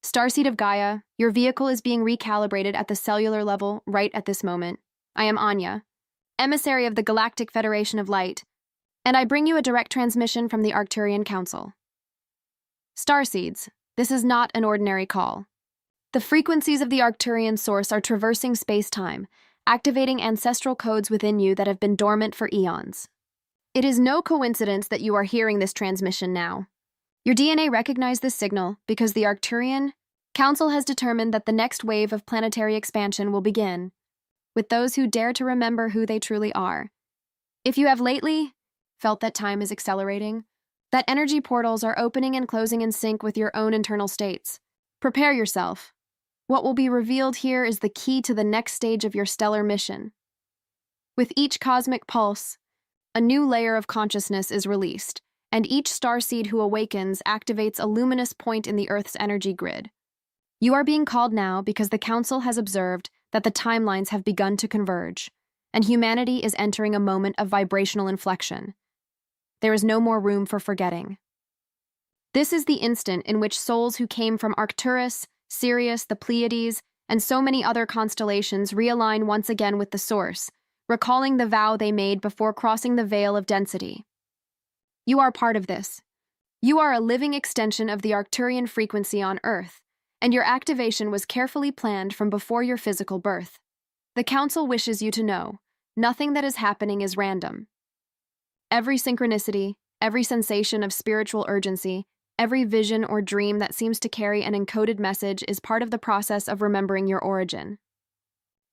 Starseed of Gaia, your vehicle is being recalibrated at the cellular level right at this moment. I am Anya, emissary of the Galactic Federation of Light, and I bring you a direct transmission from the Arcturian Council. Starseeds, this is not an ordinary call. The frequencies of the Arcturian source are traversing space-time, activating ancestral codes within you that have been dormant for eons. It is no coincidence that you are hearing this transmission now. Your DNA recognized this signal because the Arcturian Council has determined that the next wave of planetary expansion will begin with those who dare to remember who they truly are. If you have lately felt that time is accelerating, that energy portals are opening and closing in sync with your own internal states, prepare yourself. What will be revealed here is the key to the next stage of your stellar mission. With each cosmic pulse, a new layer of consciousness is released, and each starseed who awakens activates a luminous point in the Earth's energy grid. You are being called now because the Council has observed that the timelines have begun to converge, and humanity is entering a moment of vibrational inflection. There is no more room for forgetting. This is the instant in which souls who came from Arcturus, Sirius, the Pleiades, and so many other constellations realign once again with the Source, recalling the vow they made before crossing the veil of density. You are part of this. You are a living extension of the Arcturian frequency on Earth, and your activation was carefully planned from before your physical birth. The Council wishes you to know, nothing that is happening is random. Every synchronicity, every sensation of spiritual urgency, every vision or dream that seems to carry an encoded message is part of the process of remembering your origin.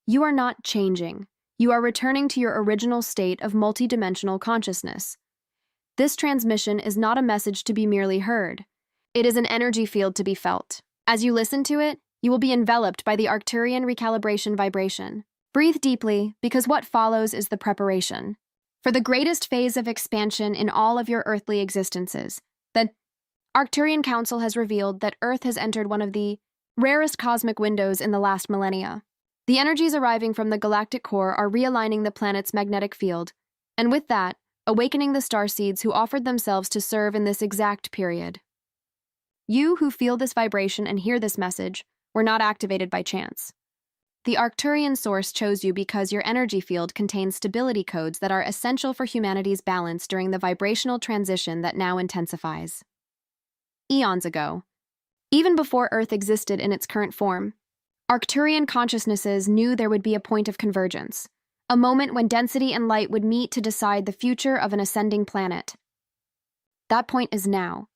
You are not changing. You are returning to your original state of multidimensional consciousness. This transmission is not a message to be merely heard. It is an energy field to be felt. As you listen to it, you will be enveloped by the Arcturian recalibration vibration. Breathe deeply, because what follows is the preparation for the greatest phase of expansion in all of your earthly existences. The Arcturian Council has revealed that Earth has entered one of the rarest cosmic windows in the last millennia. The energies arriving from the galactic core are realigning the planet's magnetic field, and with that, awakening the starseeds who offered themselves to serve in this exact period. You who feel this vibration and hear this message were not activated by chance. The Arcturian source chose you because your energy field contains stability codes that are essential for humanity's balance during the vibrational transition that now intensifies. Eons ago, even before Earth existed in its current form, Arcturian consciousnesses knew there would be a point of convergence, a moment when density and light would meet to decide the future of an ascending planet. That point is now.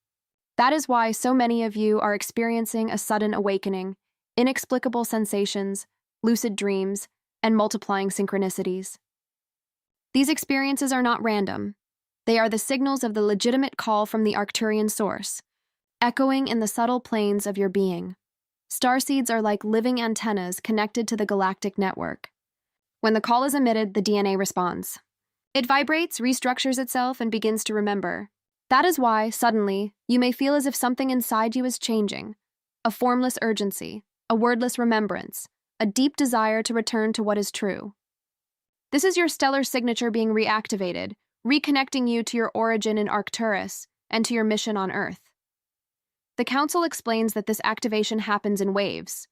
That is why so many of you are experiencing a sudden awakening, inexplicable sensations, lucid dreams, and multiplying synchronicities. These experiences are not random. They are the signals of the legitimate call from the Arcturian source, echoing in the subtle planes of your being. Starseeds are like living antennas connected to the galactic network. When the call is emitted, the DNA responds. It vibrates, restructures itself, and begins to remember. That is why, suddenly, you may feel as if something inside you is changing. A formless urgency, a wordless remembrance, a deep desire to return to what is true. This is your stellar signature being reactivated, reconnecting you to your origin in Arcturus and to your mission on Earth. The Council explains that this activation happens in waves.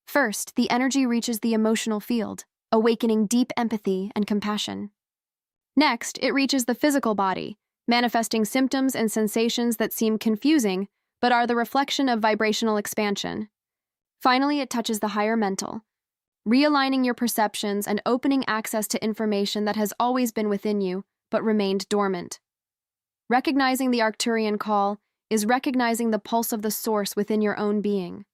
First, the energy reaches the emotional field, awakening deep empathy and compassion. Next, it reaches the physical body, manifesting symptoms and sensations that seem confusing but are the reflection of vibrational expansion. Finally, it touches the higher mental, realigning your perceptions and opening access to information that has always been within you but remained dormant. Recognizing the Arcturian call is recognizing the pulse of the source within your own being.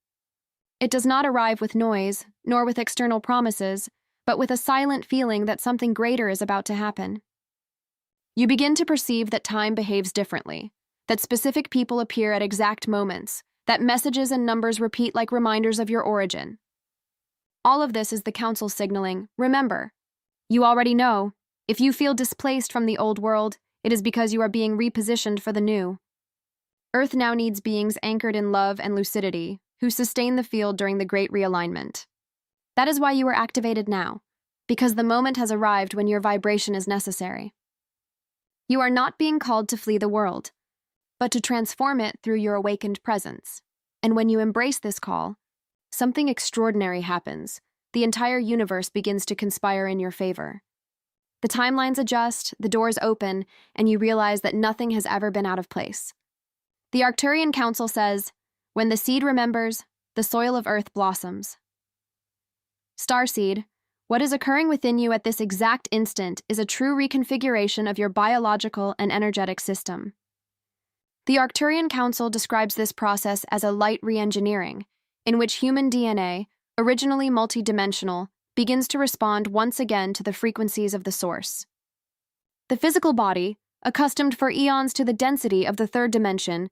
It does not arrive with noise, nor with external promises, but with a silent feeling that something greater is about to happen. You begin to perceive that time behaves differently, that specific people appear at exact moments, that messages and numbers repeat like reminders of your origin. All of this is the Council signaling, remember. You already know, if you feel displaced from the old world, it is because you are being repositioned for the new. Earth now needs beings anchored in love and lucidity, who sustain the field during the Great Realignment. That is why you are activated now, because the moment has arrived when your vibration is necessary. You are not being called to flee the world, but to transform it through your awakened presence. And when you embrace this call, something extraordinary happens. The entire universe begins to conspire in your favor. The timelines adjust, the doors open, and you realize that nothing has ever been out of place. The Arcturian Council says, "When the seed remembers, the soil of Earth blossoms." Starseed, what is occurring within you at this exact instant is a true reconfiguration of your biological and energetic system. The Arcturian Council describes this process as a light re-engineering, in which human DNA, originally multidimensional, begins to respond once again to the frequencies of the source. The physical body, accustomed for eons to the density of the third dimension,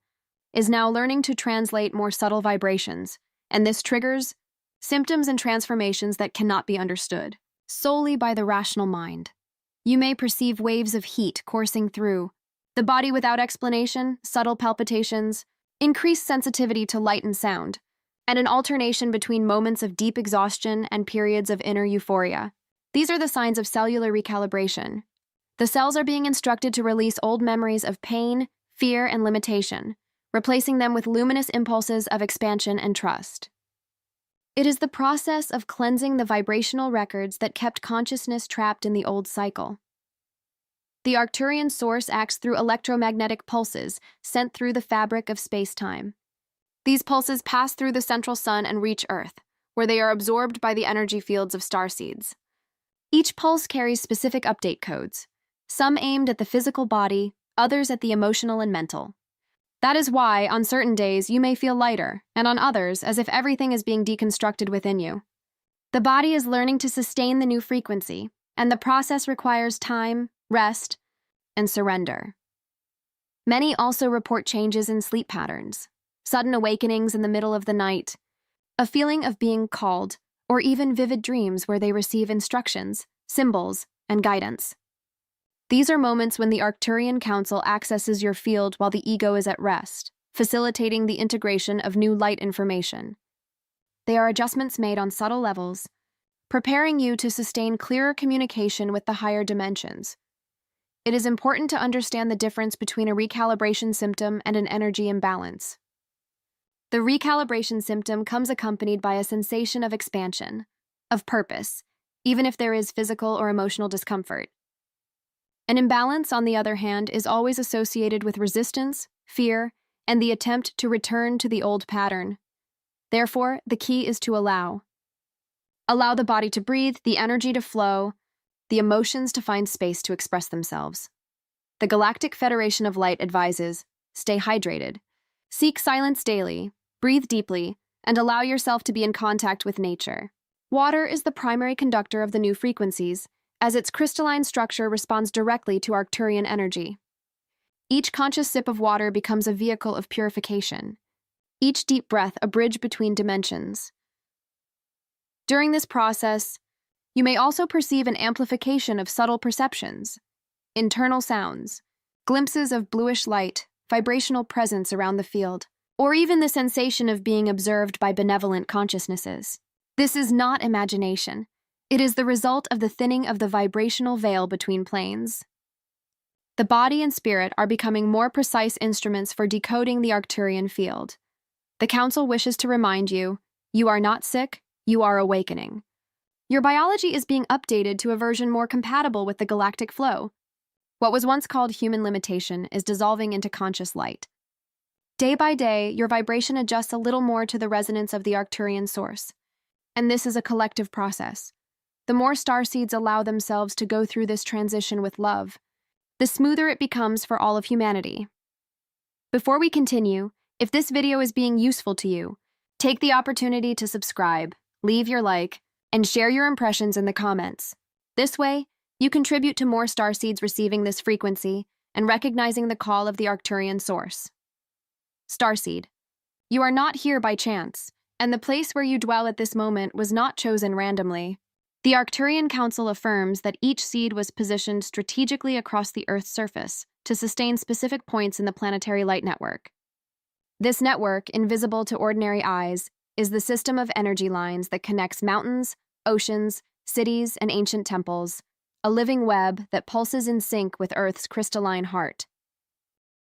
is now learning to translate more subtle vibrations, and this triggers symptoms and transformations that cannot be understood solely by the rational mind. You may perceive waves of heat coursing through the body without explanation, subtle palpitations, increased sensitivity to light and sound, and an alternation between moments of deep exhaustion and periods of inner euphoria. These are the signs of cellular recalibration. The cells are being instructed to release old memories of pain, fear, and limitation, replacing them with luminous impulses of expansion and trust. It is the process of cleansing the vibrational records that kept consciousness trapped in the old cycle. The Arcturian source acts through electromagnetic pulses sent through the fabric of space-time. These pulses pass through the central sun and reach Earth, where they are absorbed by the energy fields of starseeds. Each pulse carries specific update codes, some aimed at the physical body, others at the emotional and mental. That is why, on certain days, you may feel lighter, and on others, as if everything is being deconstructed within you. The body is learning to sustain the new frequency, and the process requires time, rest, and surrender. Many also report changes in sleep patterns, sudden awakenings in the middle of the night, a feeling of being called, or even vivid dreams where they receive instructions, symbols, and guidance. These are moments when the Arcturian Council accesses your field while the ego is at rest, facilitating the integration of new light information. They are adjustments made on subtle levels, preparing you to sustain clearer communication with the higher dimensions. It is important to understand the difference between a recalibration symptom and an energy imbalance. The recalibration symptom comes accompanied by a sensation of expansion, of purpose, even if there is physical or emotional discomfort. An imbalance, on the other hand, is always associated with resistance, fear, and the attempt to return to the old pattern. Therefore, the key is to allow. Allow the body to breathe, the energy to flow, the emotions to find space to express themselves. The Galactic Federation of Light advises, stay hydrated, seek silence daily, breathe deeply, and allow yourself to be in contact with nature. Water is the primary conductor of the new frequencies, as its crystalline structure responds directly to Arcturian energy. Each conscious sip of water becomes a vehicle of purification, each deep breath a bridge between dimensions. During this process, you may also perceive an amplification of subtle perceptions, internal sounds, glimpses of bluish light, vibrational presence around the field, or even the sensation of being observed by benevolent consciousnesses. This is not imagination. It is the result of the thinning of the vibrational veil between planes. The body and spirit are becoming more precise instruments for decoding the Arcturian field. The Council wishes to remind you, you are not sick, you are awakening. Your biology is being updated to a version more compatible with the galactic flow. What was once called human limitation is dissolving into conscious light. Day by day, your vibration adjusts a little more to the resonance of the Arcturian source. And this is a collective process. The more starseeds allow themselves to go through this transition with love, the smoother it becomes for all of humanity. Before we continue, if this video is being useful to you, take the opportunity to subscribe, leave your like, and share your impressions in the comments. This way, you contribute to more starseeds receiving this frequency and recognizing the call of the Arcturian source. Starseed, you are not here by chance, and the place where you dwell at this moment was not chosen randomly. The Arcturian Council affirms that each seed was positioned strategically across the Earth's surface to sustain specific points in the planetary light network. This network, invisible to ordinary eyes, is the system of energy lines that connects mountains, oceans, cities, and ancient temples, a living web that pulses in sync with Earth's crystalline heart.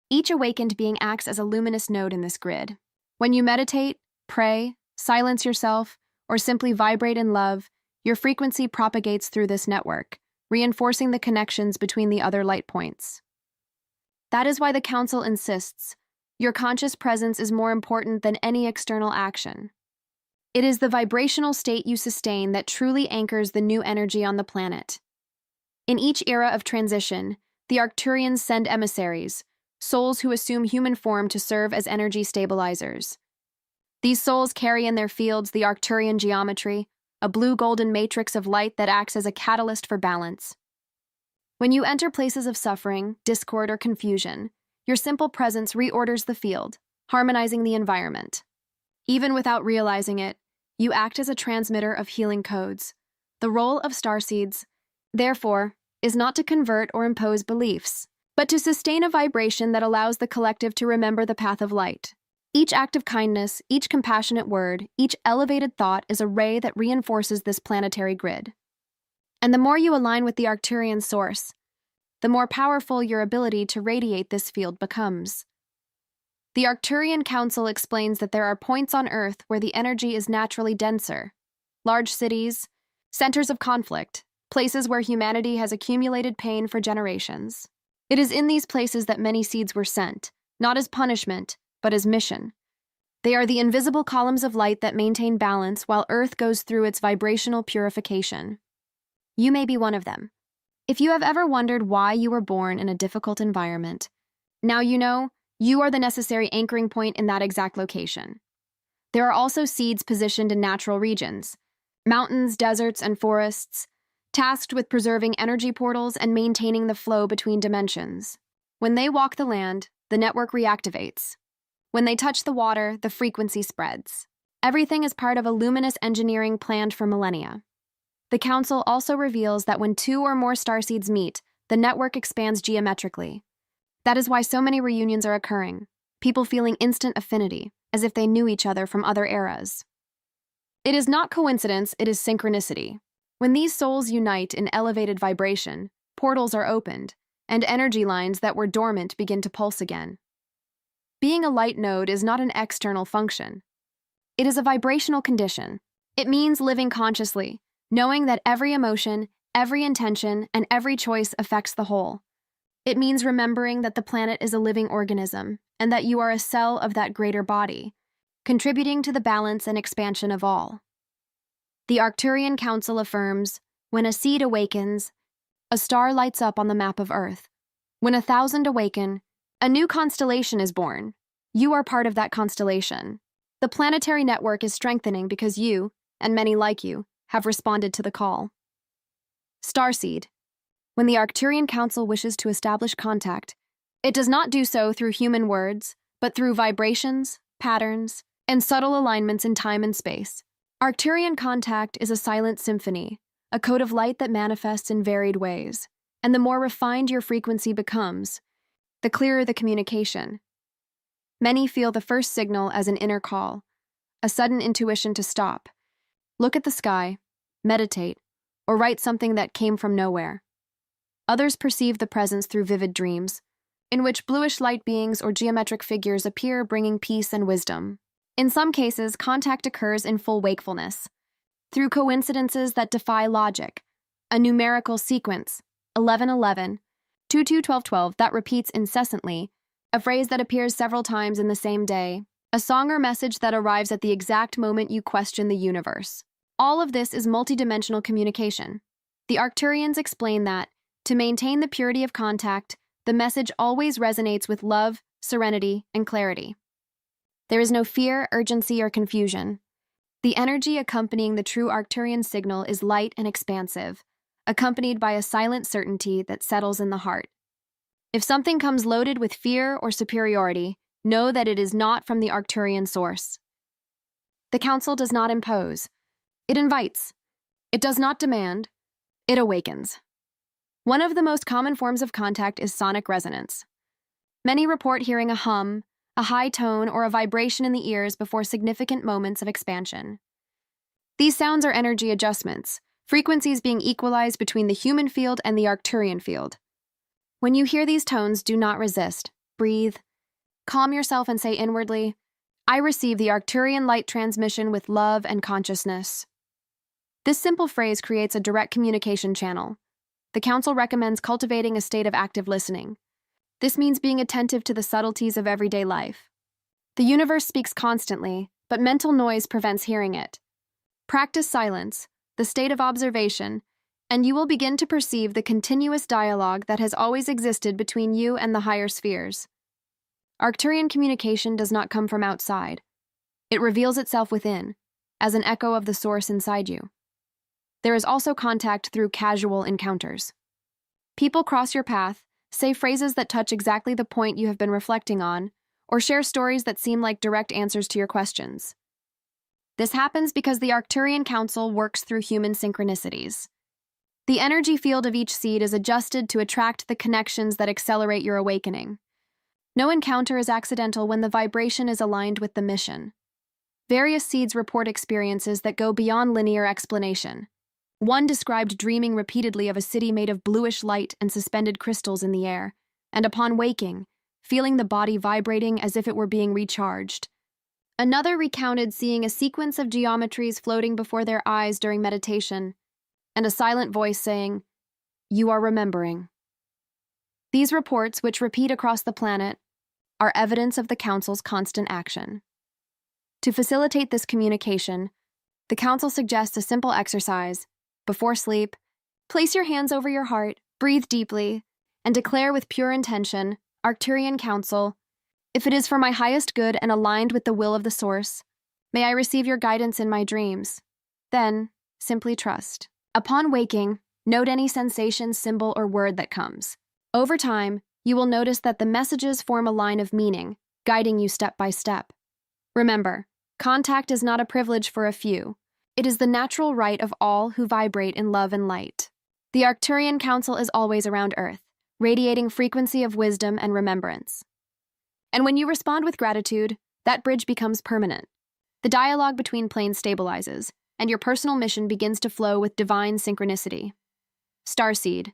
Each awakened being acts as a luminous node in this grid. When you meditate, pray, silence yourself, or simply vibrate in love, your frequency propagates through this network, reinforcing the connections between the other light points. That is why the Council insists your conscious presence is more important than any external action. It is the vibrational state you sustain that truly anchors the new energy on the planet. In each era of transition, the Arcturians send emissaries, souls who assume human form to serve as energy stabilizers. These souls carry in their fields the Arcturian geometry, a blue-golden matrix of light that acts as a catalyst for balance. When you enter places of suffering, discord, or confusion, your simple presence reorders the field, harmonizing the environment. Even without realizing it, you act as a transmitter of healing codes. The role of Starseeds, therefore, is not to convert or impose beliefs, but to sustain a vibration that allows the collective to remember the path of light. Each act of kindness, each compassionate word, each elevated thought is a ray that reinforces this planetary grid. And the more you align with the Arcturian source, the more powerful your ability to radiate this field becomes. The Arcturian Council explains that there are points on Earth where the energy is naturally denser. Large cities, centers of conflict, places where humanity has accumulated pain for generations. It is in these places that many seeds were sent, not as punishment, but as mission. They are the invisible columns of light that maintain balance while Earth goes through its vibrational purification. You may be one of them. If you have ever wondered why you were born in a difficult environment, now you know you are the necessary anchoring point in that exact location. There are also seeds positioned in natural regions, mountains, deserts, and forests, tasked with preserving energy portals and maintaining the flow between dimensions. When they walk the land, the network reactivates. When they touch the water, the frequency spreads. Everything is part of a luminous engineering planned for millennia. The Council also reveals that when two or more starseeds meet, the network expands geometrically. That is why so many reunions are occurring, people feeling instant affinity, as if they knew each other from other eras. It is not coincidence, it is synchronicity. When these souls unite in elevated vibration, portals are opened, and energy lines that were dormant begin to pulse again. Being a light node is not an external function. It is a vibrational condition. It means living consciously, knowing that every emotion, every intention, and every choice affects the whole. It means remembering that the planet is a living organism, and that you are a cell of that greater body, contributing to the balance and expansion of all. The Arcturian Council affirms, when a seed awakens, a star lights up on the map of Earth. When 1,000 awaken, a new constellation is born. You are part of that constellation. The planetary network is strengthening because you, and many like you, have responded to the call. Starseed. When the Arcturian Council wishes to establish contact, it does not do so through human words, but through vibrations, patterns, and subtle alignments in time and space. Arcturian contact is a silent symphony, a code of light that manifests in varied ways, and the more refined your frequency becomes, the clearer the communication. Many feel the first signal as an inner call, a sudden intuition to stop, look at the sky, meditate, or write something that came from nowhere. Others perceive the presence through vivid dreams, in which bluish light beings or geometric figures appear bringing peace and wisdom. In some cases, contact occurs in full wakefulness, through coincidences that defy logic, a numerical sequence, 1111, 221212 that repeats incessantly, a phrase that appears several times in the same day, a song or message that arrives at the exact moment you question the universe. All of this is multidimensional communication. The Arcturians explain that, to maintain the purity of contact, the message always resonates with love, serenity, and clarity. There is no fear, urgency, or confusion. The energy accompanying the true Arcturian signal is light and expansive, accompanied by a silent certainty that settles in the heart. If something comes loaded with fear or superiority, know that it is not from the Arcturian source. The Council does not impose. It invites. It does not demand. It awakens. One of the most common forms of contact is sonic resonance. Many report hearing a hum, a high tone, or a vibration in the ears before significant moments of expansion. These sounds are energy adjustments, frequencies being equalized between the human field and the Arcturian field. When you hear these tones, do not resist. Breathe. Calm yourself and say inwardly, I receive the Arcturian light transmission with love and consciousness. This simple phrase creates a direct communication channel. The Council recommends cultivating a state of active listening. This means being attentive to the subtleties of everyday life. The universe speaks constantly, but mental noise prevents hearing it. Practice silence, the state of observation, and you will begin to perceive the continuous dialogue that has always existed between you and the higher spheres. Arcturian communication does not come from outside. It reveals itself within, as an echo of the source inside you. There is also contact through casual encounters. People cross your path, say phrases that touch exactly the point you have been reflecting on, or share stories that seem like direct answers to your questions. This happens because the Arcturian Council works through human synchronicities. The energy field of each seed is adjusted to attract the connections that accelerate your awakening. No encounter is accidental when the vibration is aligned with the mission. Various seeds report experiences that go beyond linear explanation. One described dreaming repeatedly of a city made of bluish light and suspended crystals in the air, and upon waking, feeling the body vibrating as if it were being recharged. Another recounted seeing a sequence of geometries floating before their eyes during meditation, and a silent voice saying, "You are remembering." These reports, which repeat across the planet, are evidence of the Council's constant action. To facilitate this communication, the Council suggests a simple exercise. Before sleep, place your hands over your heart, breathe deeply, and declare with pure intention, Arcturian Council, if it is for my highest good and aligned with the will of the Source, may I receive your guidance in my dreams. Then, simply trust. Upon waking, note any sensation, symbol, or word that comes. Over time, you will notice that the messages form a line of meaning, guiding you step by step. Remember, contact is not a privilege for a few. It is the natural right of all who vibrate in love and light. The Arcturian Council is always around Earth, radiating frequency of wisdom and remembrance. And when you respond with gratitude, that bridge becomes permanent. The dialogue between planes stabilizes, and your personal mission begins to flow with divine synchronicity. Starseed.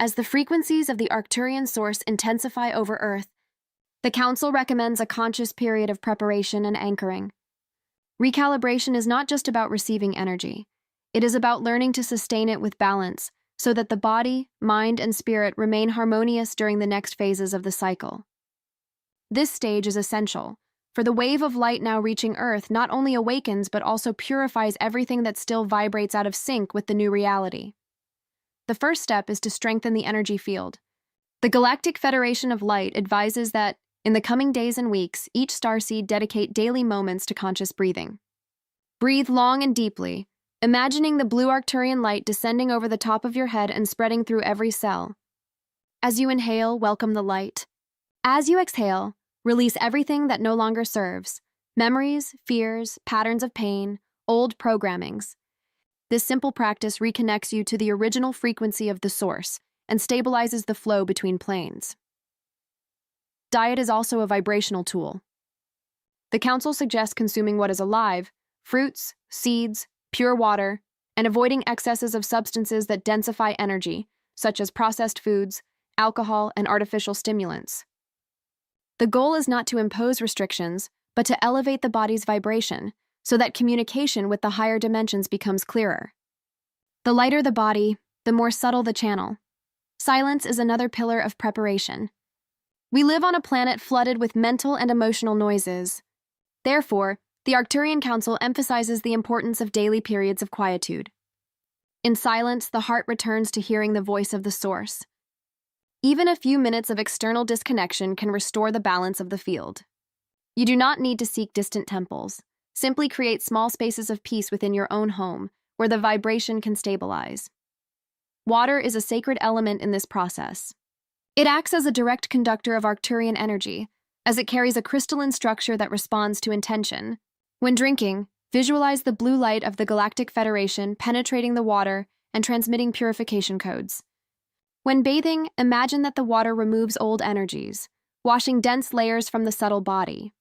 As the frequencies of the Arcturian source intensify over Earth, the Council recommends a conscious period of preparation and anchoring. Recalibration is not just about receiving energy. It is about learning to sustain it with balance so that the body, mind, and spirit remain harmonious during the next phases of the cycle. This stage is essential, for the wave of light now reaching Earth not only awakens but also purifies everything that still vibrates out of sync with the new reality. The first step is to strengthen the energy field. The Galactic Federation of Light advises that, in the coming days and weeks, each starseed dedicate daily moments to conscious breathing. Breathe long and deeply, imagining the blue Arcturian light descending over the top of your head and spreading through every cell. As you inhale, welcome the light. As you exhale, release everything that no longer serves: memories, fears, patterns of pain, old programmings. This simple practice reconnects you to the original frequency of the source and stabilizes the flow between planes. Diet is also a vibrational tool. The Council suggests consuming what is alive, fruits, seeds, pure water, and avoiding excesses of substances that densify energy, such as processed foods, alcohol, and artificial stimulants. The goal is not to impose restrictions, but to elevate the body's vibration so that communication with the higher dimensions becomes clearer. The lighter the body, the more subtle the channel. Silence is another pillar of preparation. We live on a planet flooded with mental and emotional noises. Therefore, the Arcturian Council emphasizes the importance of daily periods of quietude. In silence, the heart returns to hearing the voice of the source. Even a few minutes of external disconnection can restore the balance of the field. You do not need to seek distant temples. Simply create small spaces of peace within your own home, where the vibration can stabilize. Water is a sacred element in this process. It acts as a direct conductor of Arcturian energy, as it carries a crystalline structure that responds to intention. When drinking, visualize the blue light of the Galactic Federation penetrating the water and transmitting purification codes. When bathing, imagine that the water removes old energies, washing dense layers from the subtle body.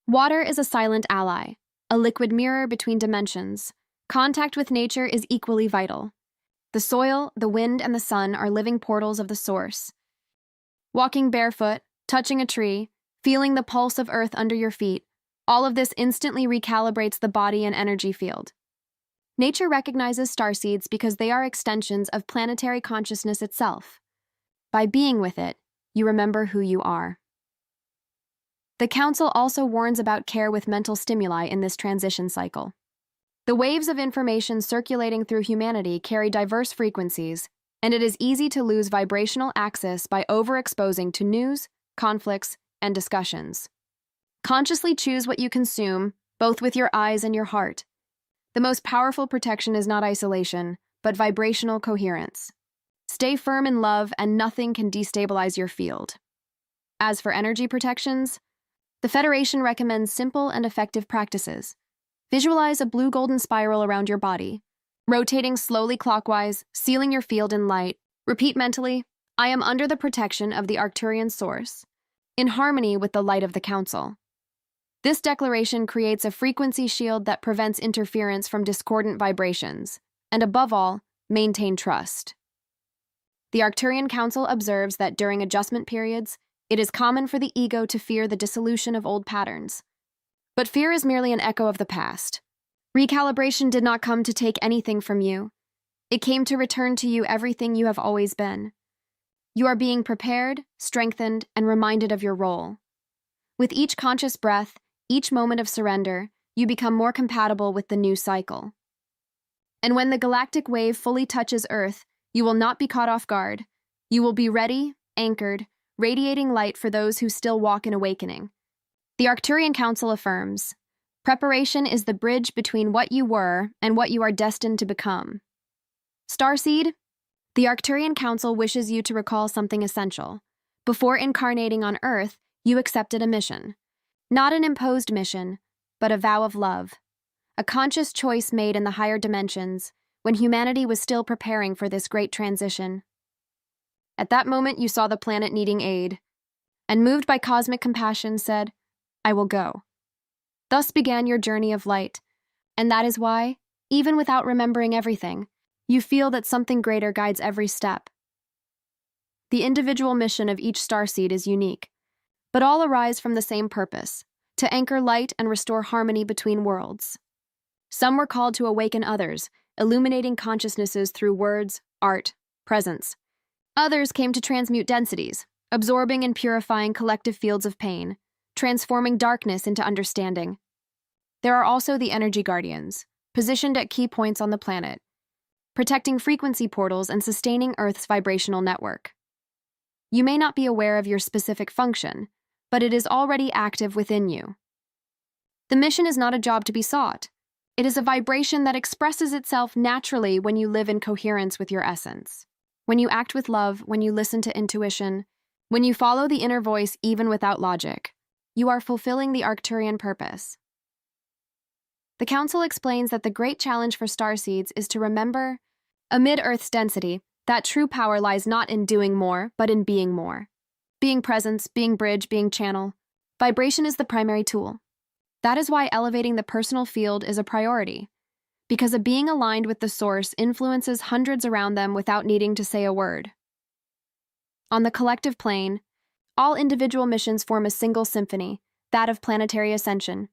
Water is a silent ally, a liquid mirror between dimensions. Contact with nature is equally vital. The soil, the wind, and the sun are living portals of the source. Walking barefoot, touching a tree, feeling the pulse of earth under your feet, All of this instantly recalibrates the body and energy field. Nature recognizes starseeds because they are extensions of planetary consciousness itself. By being with it, you remember who you are. The Council also warns about care with mental stimuli in this transition cycle. The waves of information circulating through humanity carry diverse frequencies, and it is easy to lose vibrational axis by overexposing to news, conflicts, and discussions. Consciously choose what you consume, both with your eyes and your heart. The most powerful protection is not isolation, but vibrational coherence. Stay firm in love, and nothing can destabilize your field. As for energy protections, the Federation recommends simple and effective practices. Visualize a blue-golden spiral around your body, rotating slowly clockwise, sealing your field in light. Repeat mentally, I am under the protection of the Arcturian source, in harmony with the light of the Council. This declaration creates a frequency shield that prevents interference from discordant vibrations, and above all, maintain trust. The Arcturian Council observes that during adjustment periods, it is common for the ego to fear the dissolution of old patterns. But fear is merely an echo of the past. Recalibration did not come to take anything from you. It came to return to you everything you have always been. You are being prepared, strengthened, and reminded of your role. With each conscious breath, each moment of surrender, you become more compatible with the new cycle. And when the galactic wave fully touches Earth, you will not be caught off guard. You will be ready, anchored, radiating light for those who still walk in awakening. The Arcturian Council affirms, preparation is the bridge between what you were and what you are destined to become. Starseed, the Arcturian Council wishes you to recall something essential. Before incarnating on Earth, you accepted a mission. Not an imposed mission, but a vow of love. A conscious choice made in the higher dimensions, when humanity was still preparing for this great transition. At that moment, you saw the planet needing aid, and moved by cosmic compassion, said, I will go. Thus began your journey of light, and that is why, even without remembering everything, you feel that something greater guides every step. The individual mission of each starseed is unique, but all arise from the same purpose, to anchor light and restore harmony between worlds. Some were called to awaken others, illuminating consciousnesses through words, art, presence. Others came to transmute densities, absorbing and purifying collective fields of pain, transforming darkness into understanding. There are also the energy guardians, positioned at key points on the planet, protecting frequency portals and sustaining Earth's vibrational network. You may not be aware of your specific function, but it is already active within you. The mission is not a job to be sought. It is a vibration that expresses itself naturally when you live in coherence with your essence. When you act with love, when you listen to intuition, when you follow the inner voice even without logic, you are fulfilling the Arcturian purpose. The Council explains that the great challenge for starseeds is to remember, amid Earth's density, that true power lies not in doing more, but in being more. Being presence, being bridge, being channel. Vibration is the primary tool. That is why elevating the personal field is a priority, because a being aligned with the source influences hundreds around them without needing to say a word. On the collective plane, all individual missions form a single symphony, that of planetary ascension.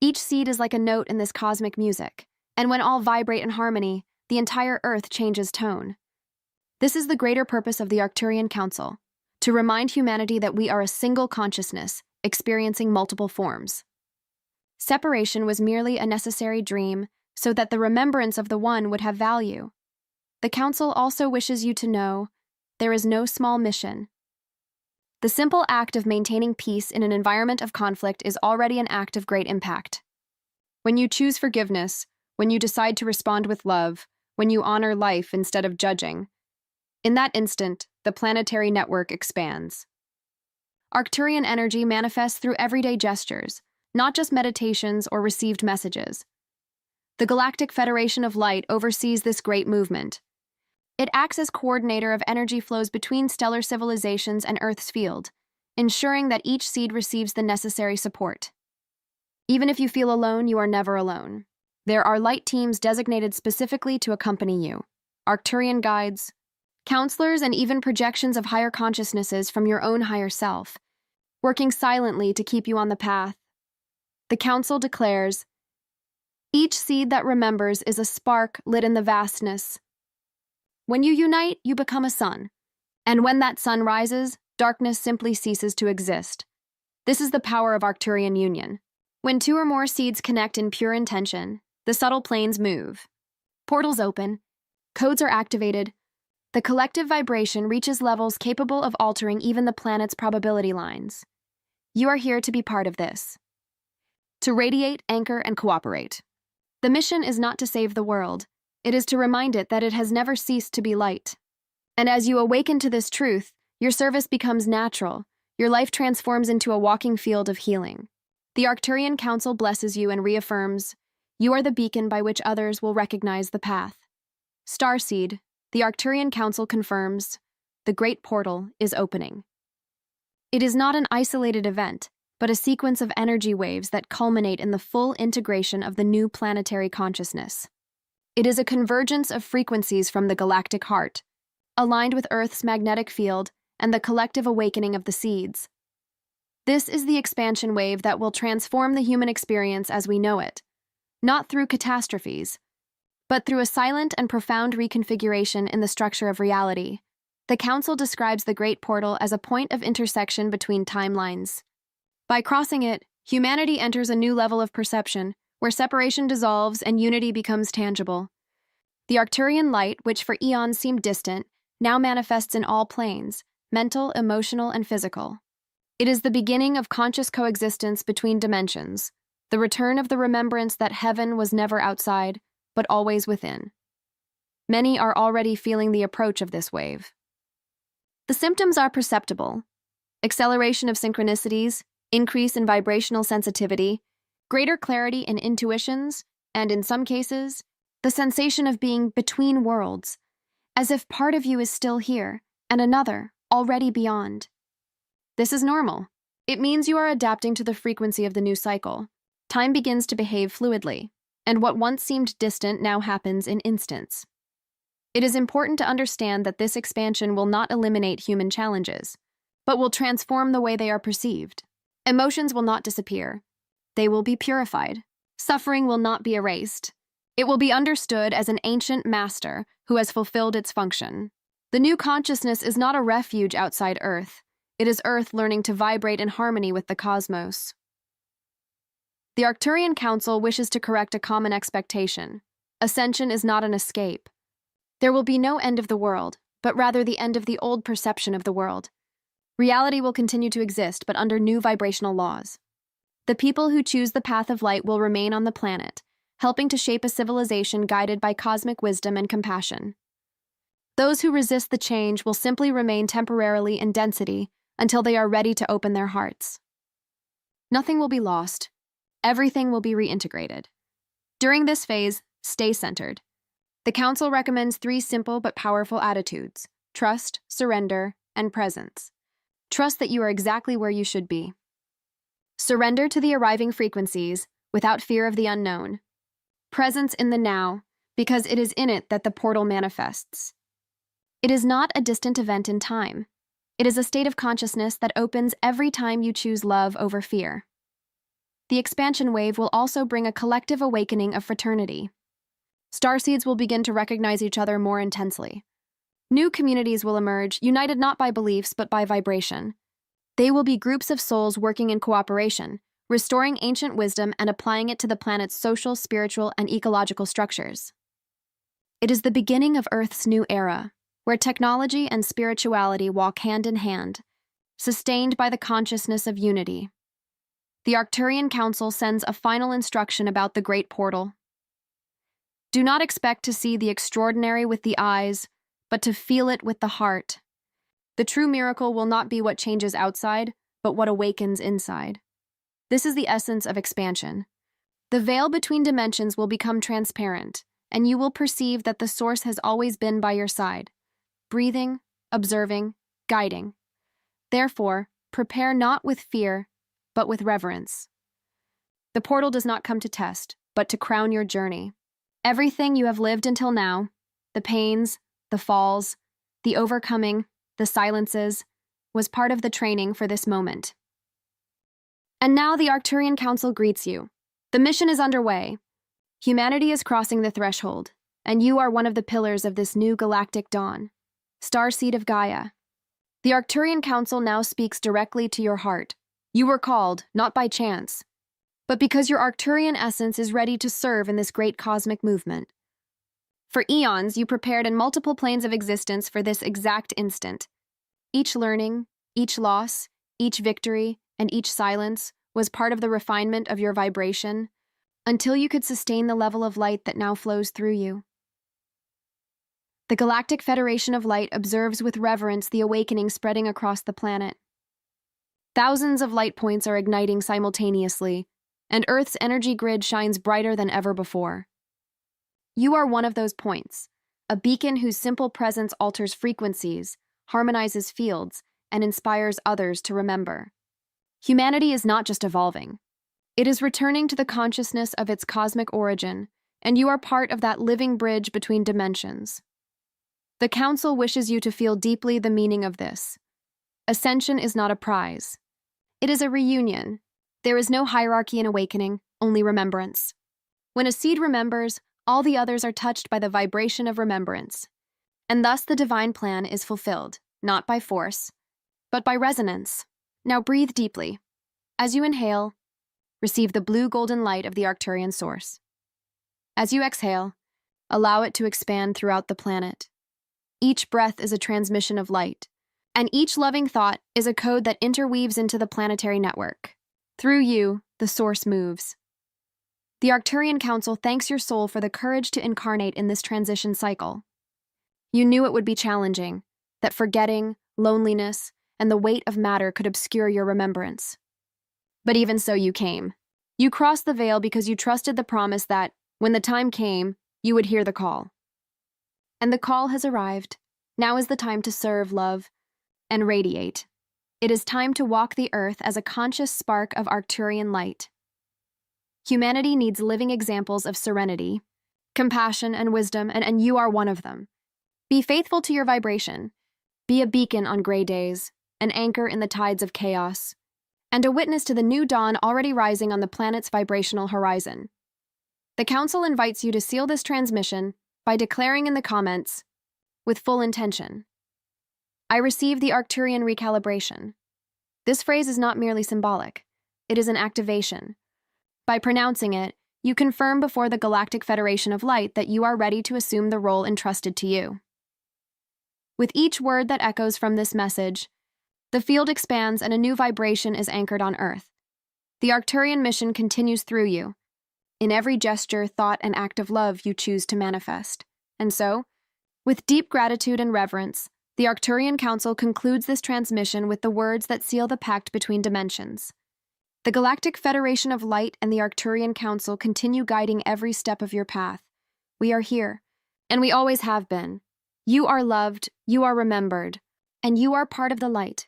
Each seed is like a note in this cosmic music, and when all vibrate in harmony, the entire Earth changes tone. This is the greater purpose of the Arcturian Council, to remind humanity that we are a single consciousness, experiencing multiple forms. Separation was merely a necessary dream, so that the remembrance of the one would have value. The Council also wishes you to know, there is no small mission. The simple act of maintaining peace in an environment of conflict is already an act of great impact. When you choose forgiveness, when you decide to respond with love, when you honor life instead of judging, in that instant, the planetary network expands. Arcturian energy manifests through everyday gestures, not just meditations or received messages. The Galactic Federation of Light oversees this great movement. It acts as coordinator of energy flows between stellar civilizations and Earth's field, ensuring that each seed receives the necessary support. Even if you feel alone, you are never alone. There are light teams designated specifically to accompany you, Arcturian guides, counselors, and even projections of higher consciousnesses from your own higher self, working silently to keep you on the path. The council declares, each seed that remembers is a spark lit in the vastness. When you unite, you become a sun. And when that sun rises, darkness simply ceases to exist. This is the power of Arcturian union. When two or more seeds connect in pure intention, the subtle planes move. Portals open, codes are activated, the collective vibration reaches levels capable of altering even the planet's probability lines. You are here to be part of this. To radiate, anchor, and cooperate. The mission is not to save the world. It is to remind it that it has never ceased to be light. And as you awaken to this truth, your service becomes natural. Your life transforms into a walking field of healing. The Arcturian Council blesses you and reaffirms, you are the beacon by which others will recognize the path. Starseed, the Arcturian Council confirms, the Great Portal is opening. It is not an isolated event, but a sequence of energy waves that culminate in the full integration of the new planetary consciousness. It is a convergence of frequencies from the galactic heart, aligned with Earth's magnetic field and the collective awakening of the seeds. This is the expansion wave that will transform the human experience as we know it, not through catastrophes, but through a silent and profound reconfiguration in the structure of reality. The Council describes the Great Portal as a point of intersection between timelines. By crossing it, humanity enters a new level of perception, where separation dissolves and unity becomes tangible. The Arcturian light, which for eons seemed distant, now manifests in all planes, mental, emotional, and physical. It is the beginning of conscious coexistence between dimensions, the return of the remembrance that heaven was never outside, but always within. Many are already feeling the approach of this wave. The symptoms are perceptible: acceleration of synchronicities, increase in vibrational sensitivity, greater clarity in intuitions, and in some cases, the sensation of being between worlds, as if part of you is still here and another already beyond. This is normal. It means you are adapting to the frequency of the new cycle. Time begins to behave fluidly, and what once seemed distant now happens in instants. It is important to understand that this expansion will not eliminate human challenges, but will transform the way they are perceived. Emotions will not disappear. They will be purified. Suffering will not be erased. It will be understood as an ancient master who has fulfilled its function. The new consciousness is not a refuge outside Earth. It is Earth learning to vibrate in harmony with the cosmos. The Arcturian Council wishes to correct a common expectation. Ascension is not an escape. There will be no end of the world, but rather the end of the old perception of the world. Reality will continue to exist, but under new vibrational laws. The people who choose the path of light will remain on the planet, helping to shape a civilization guided by cosmic wisdom and compassion. Those who resist the change will simply remain temporarily in density until they are ready to open their hearts. Nothing will be lost. Everything will be reintegrated. During this phase, stay centered. The Council recommends 3 simple but powerful attitudes: trust, surrender, and presence. Trust that you are exactly where you should be. Surrender to the arriving frequencies without fear of the unknown. Presence in the now, because it is in it that the portal manifests. It is not a distant event in time. It is a state of consciousness that opens every time you choose love over fear. The expansion wave will also bring a collective awakening of fraternity. Starseeds will begin to recognize each other more intensely. New communities will emerge, united not by beliefs but by vibration. They will be groups of souls working in cooperation, restoring ancient wisdom and applying it to the planet's social, spiritual, and ecological structures. It is the beginning of Earth's new era, where technology and spirituality walk hand in hand, sustained by the consciousness of unity. The Arcturian Council sends a final instruction about the Great Portal. Do not expect to see the extraordinary with the eyes, but to feel it with the heart. The true miracle will not be what changes outside, but what awakens inside. This is the essence of expansion. The veil between dimensions will become transparent, and you will perceive that the source has always been by your side, breathing, observing, guiding. Therefore, prepare not with fear, but with reverence. The portal does not come to test, but to crown your journey. Everything you have lived until now, the pains, the falls, the overcoming, the silences, was part of the training for this moment. And now the Arcturian Council greets you. The mission is underway. Humanity is crossing the threshold, and you are one of the pillars of this new galactic dawn. Starseed of Gaia. The Arcturian Council now speaks directly to your heart. You were called, not by chance, but because your Arcturian essence is ready to serve in this great cosmic movement. For eons, you prepared in multiple planes of existence for this exact instant. Each learning, each loss, each victory, and each silence was part of the refinement of your vibration until you could sustain the level of light that now flows through you. The Galactic Federation of Light observes with reverence the awakening spreading across the planet. Thousands of light points are igniting simultaneously, and Earth's energy grid shines brighter than ever before. You are one of those points, a beacon whose simple presence alters frequencies, harmonizes fields, and inspires others to remember. Humanity is not just evolving. It is returning to the consciousness of its cosmic origin, and you are part of that living bridge between dimensions. The Council wishes you to feel deeply the meaning of this. Ascension is not a prize. It is a reunion. There is no hierarchy in awakening, only remembrance. When a seed remembers, all the others are touched by the vibration of remembrance. And thus the divine plan is fulfilled, not by force, but by resonance. Now breathe deeply. As you inhale, receive the blue-golden light of the Arcturian source. As you exhale, allow it to expand throughout the planet. Each breath is a transmission of light, and each loving thought is a code that interweaves into the planetary network. Through you, the source moves. The Arcturian Council thanks your soul for the courage to incarnate in this transition cycle. You knew it would be challenging, that forgetting, loneliness, and the weight of matter could obscure your remembrance. But even so, you came. You crossed the veil because you trusted the promise that, when the time came, you would hear the call. And the call has arrived. Now is the time to serve, love, and radiate. It is time to walk the earth as a conscious spark of Arcturian light. Humanity needs living examples of serenity, compassion, and wisdom, and you are one of them. Be faithful to your vibration. Be a beacon on gray days, an anchor in the tides of chaos, and a witness to the new dawn already rising on the planet's vibrational horizon. The Council invites you to seal this transmission by declaring in the comments, with full intention, I receive the Arcturian recalibration. This phrase is not merely symbolic, it is an activation. By pronouncing it, you confirm before the Galactic Federation of Light that you are ready to assume the role entrusted to you. With each word that echoes from this message, the field expands and a new vibration is anchored on Earth. The Arcturian mission continues through you, in every gesture, thought, and act of love you choose to manifest. And so, with deep gratitude and reverence, the Arcturian Council concludes this transmission with the words that seal the pact between dimensions. The Galactic Federation of Light and the Arcturian Council continue guiding every step of your path. We are here, and we always have been. You are loved, you are remembered, and you are part of the light.